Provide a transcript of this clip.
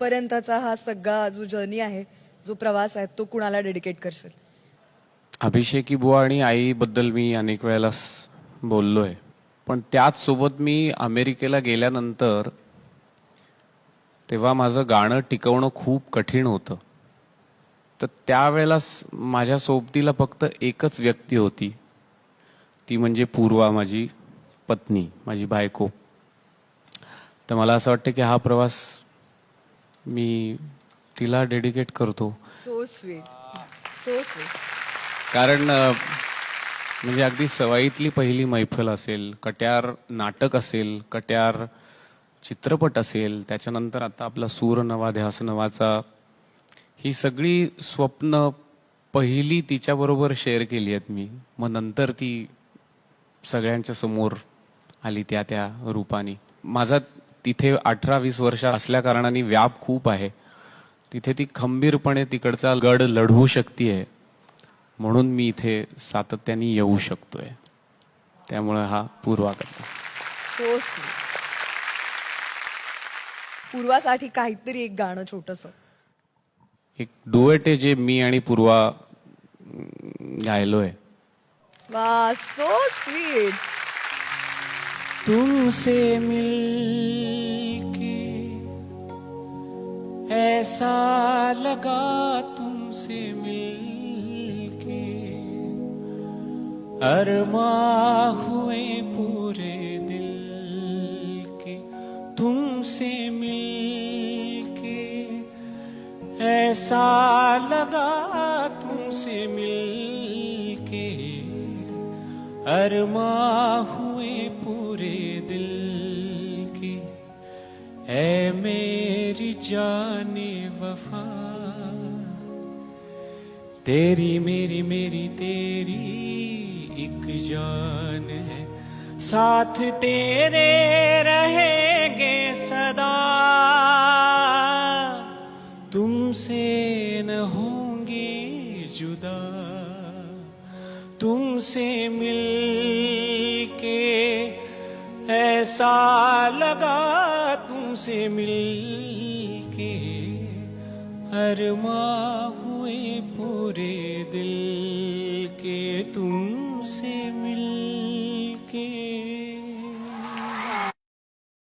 इथपर्यंतचा हा सगळा जो जर्नी आहे, जो प्रवास आहे, तो कुणाला डेडिकेट करशील? अभिषेकी बुवा आणि आईबद्दल मी अनेक वेळेला बोललोय, पण त्याच सोबत मी अमेरिकेला गेल्यानंतर तेव्हा माझं गाणं टिकवणं खूप कठीण होतं. तर त्यावेळेला माझ्या सोबतीला फक्त एकच व्यक्ती होती, ती म्हणजे पूर्वा, माझी पत्नी, माझी बायको. तर मला असं वाटतं की हा प्रवास मी तिला डेडिकेट करतो. So sweet, so sweet. कारण म्हणजे अगदी सवाईतली पहिली मैफल असेल, कट्यार नाटक असेल, कट्यार चित्रपट असेल, त्याच्यानंतर आता आपला सूर नवा ध्यास नवाचा, ही सगळी स्वप्न पहिली तिच्याबरोबर शेअर केली आहेत मी. मग नंतर ती सगळ्यांच्या समोर आली त्या त्या रूपाने. माझा तिथे 18-20 वर्ष असल्या कारणाने व्याप खूप आहे. तिथे ती खंबीरपणे तिकडचा गड लढवू शकतीये, म्हणून मी इथे सातत्याने येऊ शकतोय. त्यामुळे हा पूर्वा करतो. So sweet. पूर्वासाठी काहीतरी एक गाणं छोटंसं. एक डुएट आहे जे मी आणि पूर्वा गायलोय. वा, सो स्वीट. तुमसे मिलके ऐसा लगा, तुमसे मिलके अरमां हुए पूरे दिल के. तुमसे मिलके ऐसा लगा, तुमसे मिलके अरमां हुए पूरे दिल के. ऐ मेरी जाने वफा, तेरी मेरी मेरी तेरी एक जान है. साथ तेरे रहेंगे सदा, तुमसे न होंगे जुदा. तुमसे मिलके ऐसा लगा, तुमसे मिलके अरमां हुए पूरे दिल के. तुमसे मिलके